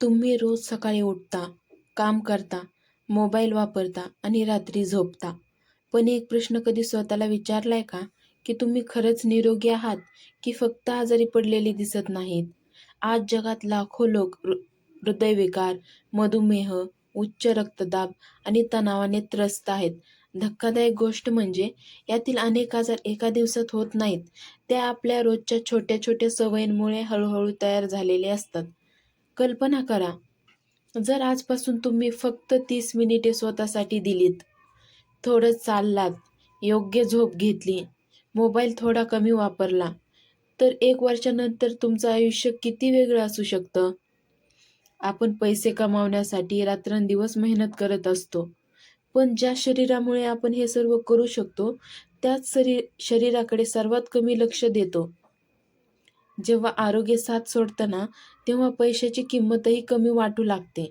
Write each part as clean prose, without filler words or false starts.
तुम्ही रोज सकाळी उठता, काम करता, मोबाईल वापरता आणि रात्री झोपता. पण एक प्रश्न कधी स्वतःला विचारलाय का, की तुम्ही खरंच निरोगी आहात, की फक्त आजारी पडलेले दिसत नाहीत? आज जगात लाखो लोक हृदयविकार, मधुमेह, उच्च रक्तदाब आणि तणावाने त्रस्त आहेत. धक्कादायक गोष्ट म्हणजे यातील अनेक आजार एका दिवसात होत नाहीत. त्या आपल्या रोजच्या छोट्या छोट्या सवयींमुळे हळूहळू तयार झालेले असतात. कल्पना करा, जर आजपासून तुम्ही फक्त 30 मिनिटे स्वतःसाठी दिलीत, थोडं चाललात, योग्य झोप घेतली, मोबाईल थोडा कमी वापरला, तर 1 वर्षानंतर तुमचं आयुष्य किती वेगळं असू शकतं. आपण पैसे कमावण्यासाठी रात्रंदिवस मेहनत करत असतो. पण ज्या शरीरामुळे आपण हे सर्व करू शकतो, त्याच शरीराकडे सर्वात कमी लक्ष देतो. जेव्हा आरोग्य साथ सोडतं ना, तेव्हा पैशाची किंमतही कमी वाटू लागते.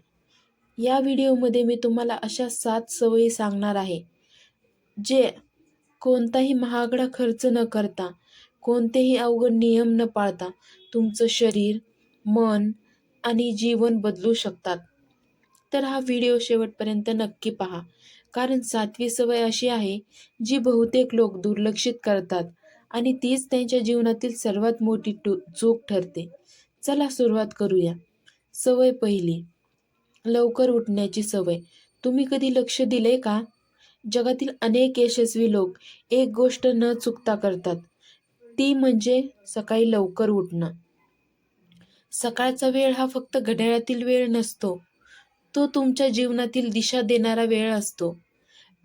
या व्हिडिओमध्ये मी तुम्हाला अशा 7 सवयी सांगणार आहे, जे कोणताही महागडा खर्च न करता, कोणतेही अवघड नियम न पाळता तुमचं शरीर, मन आणि जीवन बदलू शकतात. तर हा व्हिडिओ शेवटपर्यंत नक्की पहा. कारण 7वी सवय अशी आहे, जी बहुतेक लोक दुर्लक्षित करतात आणि तीच त्यांच्या जीवनातील सर्वात मोठी चूक ठरते. चला सुरुवात करूया. सवय पहिली, लवकर उठण्याची सवय. तुम्ही कधी लक्ष दिले का? जगातील अनेक यशस्वी लोक एक गोष्ट न चुकता करतात. ती म्हणजे सकाळी लवकर उठणं. सकाळचा वेळ हा फक्त घड्याळातील वेळ नसतो. तो तुमच्या जीवनातील दिशा देणारा वेळ असतो.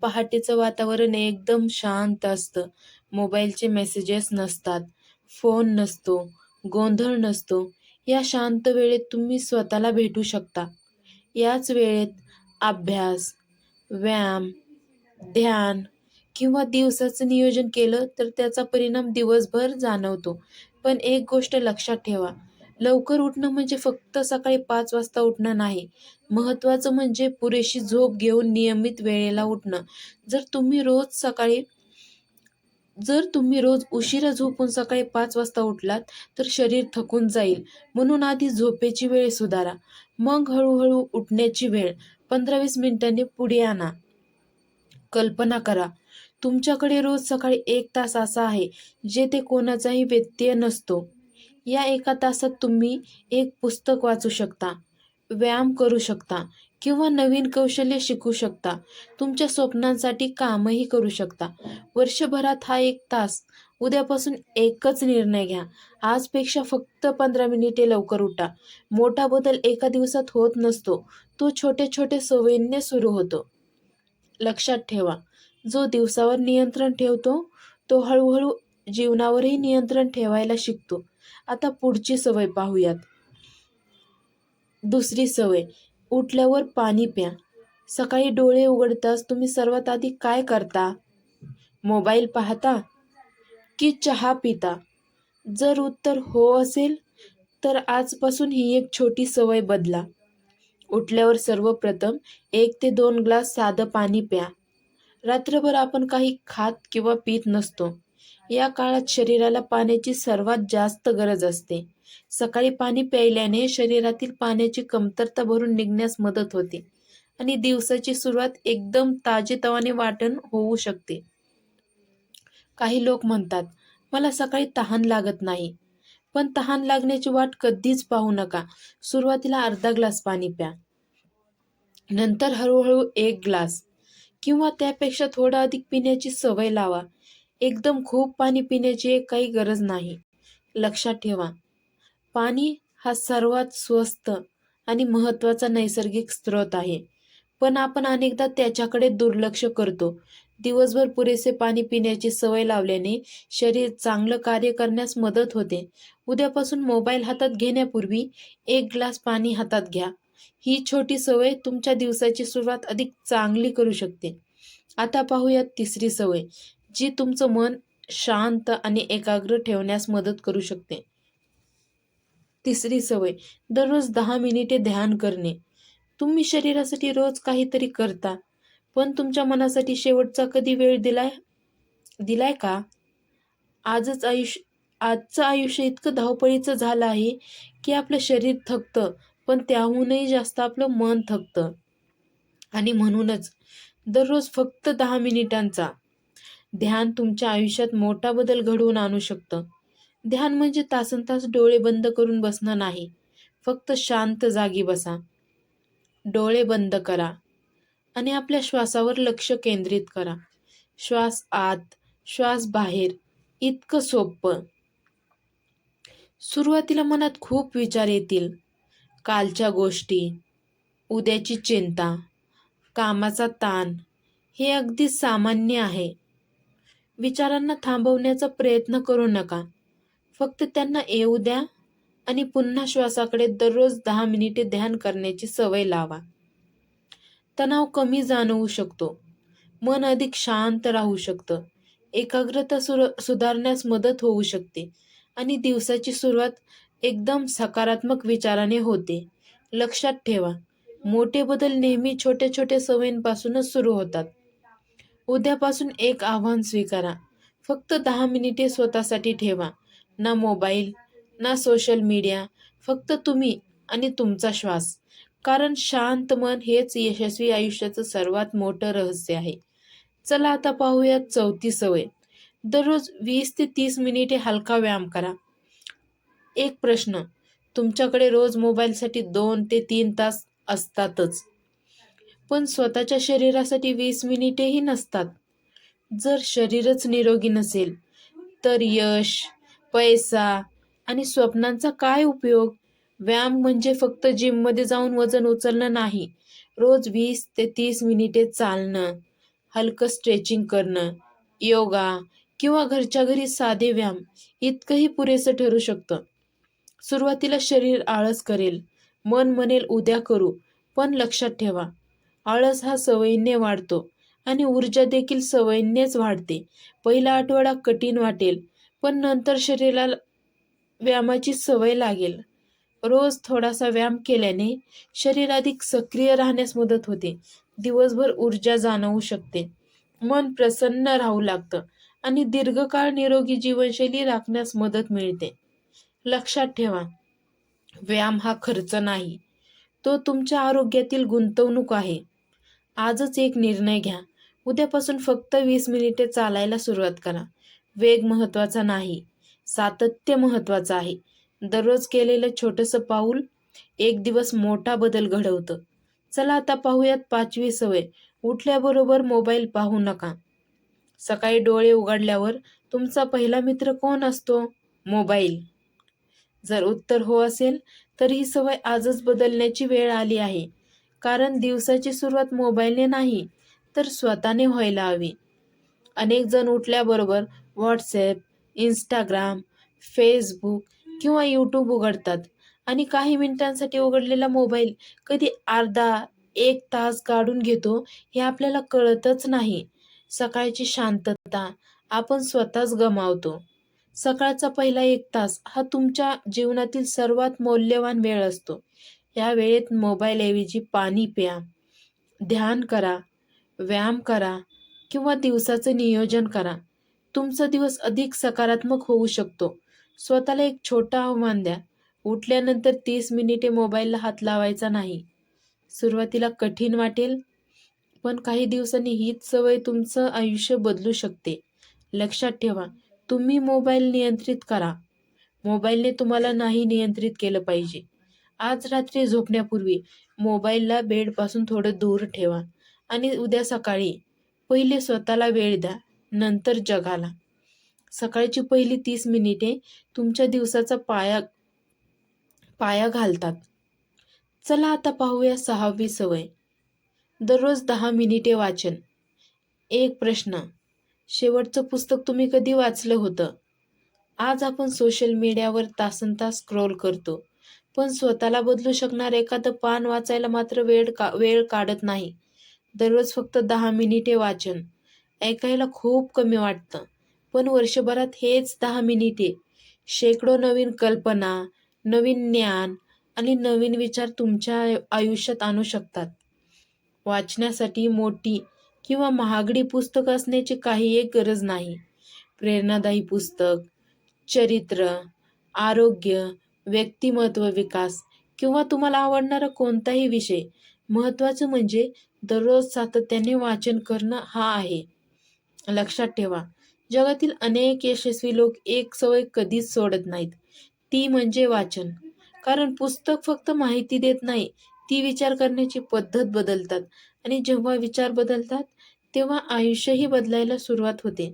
पहाटेचं वातावरण एकदम शांत असतं. मोबाईलचे मेसेजेस नसतात, फोन नसतो, गोंधळ नसतो. या शांत वेळेत तुम्ही स्वतःला भेटू शकता. याच वेळेत अभ्यास, व्यायाम, ध्यान किंवा दिवसाचं नियोजन केलं तर त्याचा परिणाम दिवसभर जाणवतो. पण एक गोष्ट लक्षात ठेवा, लवकर उठणं म्हणजे फक्त सकाळी 5 वाजता उठणं नाही. महत्त्वाचं म्हणजे पुरेशी झोप घेऊन नियमित वेळेला उठणं. जर तुम्ही रोज सकाळी जर तुम्ही रोज उशिरा झोपून सकाळी 5 वाजता उठलात, तर शरीर थकून जाईल. म्हणून आधी झोपेची वेळ सुधारा. मग हळूहळू उठण्याची वेळ 15-20 मिनिटांनी पुढे आणा. कल्पना करा, तुमच्याकडे रोज सकाळी 1 तास असा आहे, जेथे कोणाचाही व्यत्यय नसतो. या 1 तासात तुम्ही एक पुस्तक वाचू शकता, व्यायाम करू शकता किंवा नवीन कौशल्य शिकू शकता. तुमच्या स्वप्नांसाठी कामही करू शकता. वर्षभरात हा 1 तास. उद्यापासून एकच निर्णय घ्या. आजपेक्षा फक्त 15 मिनिटे लवकर उठा. मोठा बदल एका दिवसात होत नसतो. तो छोट्या-छोट्या सवयींनी सुरू होतो. लक्षात ठेवा, जो दिवसावर नियंत्रण ठेवतो, तो हळूहळू जीवनावरही नियंत्रण ठेवायला शिकतो. आता पुढची सवय पाहूयात. दुसरी सवय, उठल्यावर पाणी प्या. सकाळी डोळे उघडताच तुम्ही सर्वात आधी काय करता? मोबाईल पाहता की चहा पिता? जर उत्तर हो असेल, तर आजपासून ही एक छोटी सवय बदला. उठल्यावर सर्वप्रथम 1 ते 2 ग्लास साधं पाणी प्या. रात्रभर आपण काही खात किंवा पीत नसतो. या काळात शरीराला पाण्याची सर्वात जास्त गरज असते. सकाळी पाणी प्यायल्याने शरीरातील पाण्याची कमतरता भरून निघण्यास मदत होते आणि दिवसाची सुरुवात एकदम ताजेतवाने वाटण होऊ शकते. काही लोक म्हणतात, मला सकाळी तहान लागत नाही. पण तहान लागण्याची वाट कधीच पाहू नका. सुरुवातीला अर्धा ग्लास पाणी प्या. नंतर हळूहळू 1 ग्लास किंवा त्यापेक्षा थोडं अधिक पिण्याची सवय लावा. एकदम खूप पाणी पिण्याची काही गरज नाही. लक्षात ठेवा, पाणी हा सर्वात स्वस्त आणि महत्त्वाचा नैसर्गिक स्रोत आहे. पण आपण अनेकदा त्याच्याकडे दुर्लक्ष करतो. दिवसभर पुरेसे पाणी पिण्याची सवय लावल्याने शरीर चांगलं कार्य करण्यास मदत होते. उद्यापासून मोबाईल हातात घेण्यापूर्वी 1 ग्लास पाणी हातात घ्या. ही छोटी सवय तुमच्या दिवसाची सुरुवात अधिक चांगली करू शकते. आता पाहूयात तिसरी सवय, जी तुमचं मन शांत आणि एकाग्र ठेवण्यास मदत करू शकते. तिसरी सवय, दररोज 10 मिनिटे ध्यान करणे. तुम्ही शरीरासाठी रोज काहीतरी करता, पण तुमच्या मनासाठी शेवटचा कधी वेळ दिलाय का? आजच आयुष्य आजचं आयुष्य इतकं धावपळीचं झालं आहे, की आपलं शरीर थकतं, पण त्याहूनही जास्त आपलं मन थकतं. आणि म्हणूनच दररोज फक्त 10 मिनिटांचा ध्यान तुमच्या आयुष्यात मोठा बदल घडवून आणू शकतं. ध्यान म्हणजे तासनतास डोळे बंद करून बसणं नाही. फक्त शांत जागी बसा, डोळे बंद करा आणि आपल्या श्वासावर लक्ष केंद्रित करा. श्वास आत, श्वास बाहेर, इतकं सोपं. सुरुवातीला मनात खूप विचार येतील. कालच्या गोष्टी, उद्याची चिंता, कामाचा ताण. हे अगदी सामान्य आहे. विचारांना थांबवण्याचा प्रयत्न करू नका. फक्त त्यांना येऊ द्या आणि पुन्हा श्वासाकडे दररोज 10 मिनिटे ध्यान करण्याची सवय लावा. तणाव कमी जाणवू शकतो. मन अधिक शांत राहू शकतं. एकाग्रता सुधारण्यास मदत होऊ शकते आणि दिवसाची सुरुवात एकदम सकारात्मक विचाराने होते. लक्षात ठेवा, मोठे बदल नेहमी छोट्या छोट्या सवयींपासूनच सुरू होतात. उद्यापासून एक आव्हान स्वीकारा. फक्त 10 मिनिटे स्वतःसाठी ठेवा. ना मोबाईल, ना सोशल मीडिया, फक्त तुम्ही आणि तुमचा श्वास. कारण शांत मन हेच यशस्वी आयुष्याचं सर्वात मोठं रहस्य आहे. चला आता पाहूयात चौथी सवय. दररोज 20 ते 30 मिनिटे हलका व्यायाम करा. एक प्रश्न, तुमच्याकडे रोज मोबाईलसाठी 2 ते 3 तास असतातच. पण स्वतःच्या शरीरासाठी 20 मिनिटेही नसतात. जर शरीरच निरोगी नसेल, तर यश, पैसा आणि स्वप्नांचा काय उपयोग? व्यायाम म्हणजे फक्त जिममध्ये जाऊन वजन उचलणं नाही. रोज 20 ते 30 मिनिटे चालणं, हलकं स्ट्रेचिंग करणं, योगा किंवा घरच्या घरी साधे व्यायाम इतकंही पुरेसं ठरू शकतं. सुरुवातीला शरीर आळस करेल, मन म्हणेल उद्या करू, पण लक्षात ठेवा, आळस हा सवयीने वाढतो आणि ऊर्जा देखील सवयीनेच वाढते. पहिला आठवडा कठीण वाटेल, पण नंतर शरीराला व्यायामाची सवय लागेल. रोज थोडासा व्यायाम केल्याने शरीर अधिक सक्रिय राहण्यास मदत होते. दिवसभर ऊर्जा जाणवू शकते. मन प्रसन्न राहू लागतं आणि दीर्घकाळ निरोगी जीवनशैली राखण्यास मदत मिळते. लक्षात ठेवा, व्यायाम हा खर्च नाही. तो तुमच्या आरोग्यातील गुंतवणूक आहे. आजच एक निर्णय घ्या. उद्यापासून फक्त 20 मिनिटे चालायला सुरुवात करा. वेग महत्त्वाचा नाही, सातत्य महत्त्वाचं आहे. दररोज केलेलं छोटंसं पाऊल एक दिवस मोठा बदल घडवतं. चला आता पाहूयात पाचवी सवय. उठल्याबरोबर मोबाईल पाहू नका. सकाळी डोळे उघडल्यावर तुमचा पहिला मित्र कोण असतो? मोबाईल. जर उत्तर हो असेल, तर ही सवय आजच बदलण्याची वेळ आली आहे. कारण दिवसाची सुरुवात मोबाईलने नाही, तर स्वतःने व्हायला हवी. अनेक जण उठल्याबरोबर व्हॉट्सॲप, इंस्टाग्राम, फेसबुक किंवा यूट्यूब उघडतात आणि काही मिनिटांसाठी उघडलेला मोबाईल कधी अर्धा, 1 तास काढून घेतो हे आपल्याला कळतच नाही. सकाळची शांतता आपण स्वतःच गमावतो. सकाळचा पहिला 1 तास हा तुमच्या जीवनातील सर्वात मौल्यवान वेळ असतो. या वेळेत मोबाईलऐवजी पाणी प्या, ध्यान करा, व्यायाम करा किंवा दिवसाचं नियोजन करा. तुमचा दिवस अधिक सकारात्मक होऊ शकतो. स्वतःला एक छोटं आव्हान द्या. उठल्यानंतर 30 मिनिटे मोबाईलला हात लावायचा नाही. सुरुवातीला कठीण वाटेल, पण काही दिवसांनी हीच सवय तुमचं आयुष्य बदलू शकते. लक्षात ठेवा, तुम्ही मोबाईल नियंत्रित करा. मोबाईलने तुम्हाला नाही नियंत्रित केलं पाहिजे. आज रात्री झोपण्यापूर्वी मोबाईलला बेडपासून थोडं दूर ठेवा आणि उद्या सकाळी पहिले स्वतःला वेळ द्या, नंतर जगाला. सकाळची पहिली 30 मिनिटे तुमच्या दिवसाचा पाया पाया घालतात. चला आता पाहूया 6वी सवय. दररोज 10 मिनिटे वाचन. एक प्रश्न, शेवटचं पुस्तक तुम्ही कधी वाचलं होतं? आज आपण सोशल मीडियावर तासनतास स्क्रोल करतो, पण स्वतःला बदलू शकणारं एखादं पान वाचायला मात्र वेळ काढत नाही. दररोज फक्त 10 मिनिटे वाचन. ऐकायला खूप कमी वाटतं, पण वर्षभरात हेच 10 मिनिटे शेकडो नवीन कल्पना, नवीन ज्ञान आणि नवीन विचार तुमच्या आयुष्यात आणू शकतात. वाचण्यासाठी मोठी किंवा महागडी पुस्तक असण्याची काही एक गरज नाही. प्रेरणादायी पुस्तक, चरित्र, आरोग्य, व्यक्तिमत्व विकास किंवा तुम्हाला आवडणारा कोणताही विषय. महत्त्वाचं म्हणजे दररोज सातत्याने वाचन करणं हा आहे. लक्षात ठेवा, जगातील अनेक यशस्वी लोक एक सवय कधीच सोडत नाहीत. ती म्हणजे वाचन. कारण पुस्तक फक्त माहिती देत नाही, ती विचार करण्याची पद्धत बदलतात आणि जेव्हा विचार बदलतात, तेव्हा आयुष्यही बदलायला सुरुवात होते.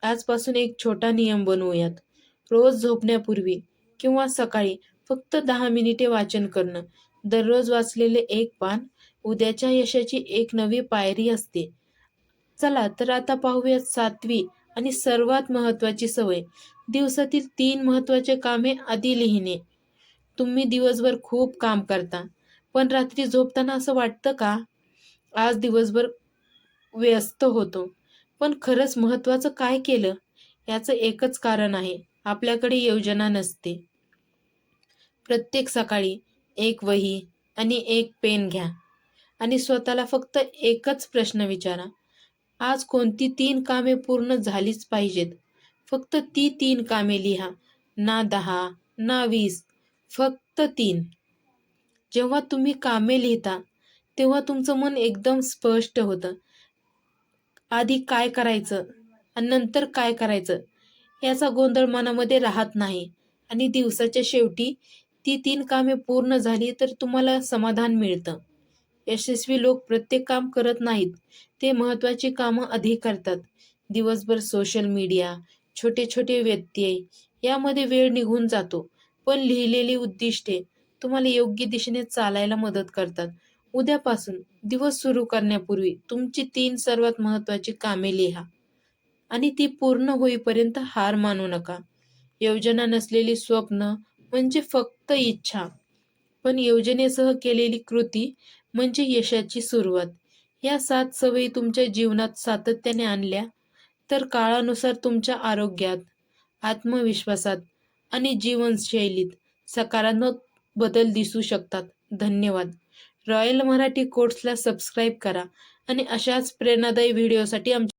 आजपासून एक छोटा नियम बनवूयात. रोज झोपण्यापूर्वी किंवा सकाळी फक्त 10 मिनिटे वाचन करणं. दररोज वाचलेले एक पान उद्याच्या यशाची एक नवी पायरी असते. चला तर आता पाहूयात 7वी आणि सर्वात महत्त्वाची सवय. दिवसातील 3 महत्त्वाचे कामे आधी लिहिणे. तुम्ही दिवसभर खूप काम करता, पण रात्री झोपताना असं वाटतं का? आज दिवसभर व्यस्त होतो. पण खरंच महत्त्वाचं काय केलं? याचं एकच कारण आहे, आपल्याकडे योजना नसते. प्रत्येक सकाळी एक वही आणि एक पेन घ्या आणि स्वतःला फक्त एकच प्रश्न विचारा. आज कोणती 3 कामे पूर्ण झालीच पाहिजेत. फक्त ती 3 कामे लिहा. ना 10, ना 20, फक्त 3. जेव्हा तुम्ही कामे लिहिता, तेव्हा तुमचं मन एकदम स्पष्ट होतं. आधी काय करायचं आणि नंतर काय करायचं याचा गोंधळ मनामध्ये राहत नाही आणि दिवसाच्या शेवटी ती 3 कामे पूर्ण झाली तर तुम्हाला समाधान मिळतं. यशस्वी लोक प्रत्येक काम करत नाहीत. ते महत्त्वाची कामं आधी करतात. दिवसभर सोशल मीडिया, छोटे-छोटे व्यत्यय यामध्ये वेळ निघून जातो. पण लिहिलेली उद्दिष्टे तुम्हाला योग्य दिशेने चालायला मदत करतात. उद्यापासून दिवस सुरू करण्यापूर्वी तुमची 3 सर्वात महत्त्वाची कामे लिहा आणि ती पूर्ण होईपर्यंत हार मानू नका. योजना नसलेली स्वप्न म्हणजे फक्त इच्छा. पण योजनेसह केलेली कृती म्हणजे यशाची सुरुवात. या 7 सवयी तुमच्या जीवनात सातत्याने आणल्या तर काळानुसार तुमच्या आरोग्यात, आत्मविश्वासात आणि जीवनशैलीत सकारात्मक बदल दिसू शकतात. धन्यवाद. रॉयल मराठी कोट्सला सबस्क्राईब करा आणि अशाच प्रेरणादायी व्हिडिओसाठी आमच्या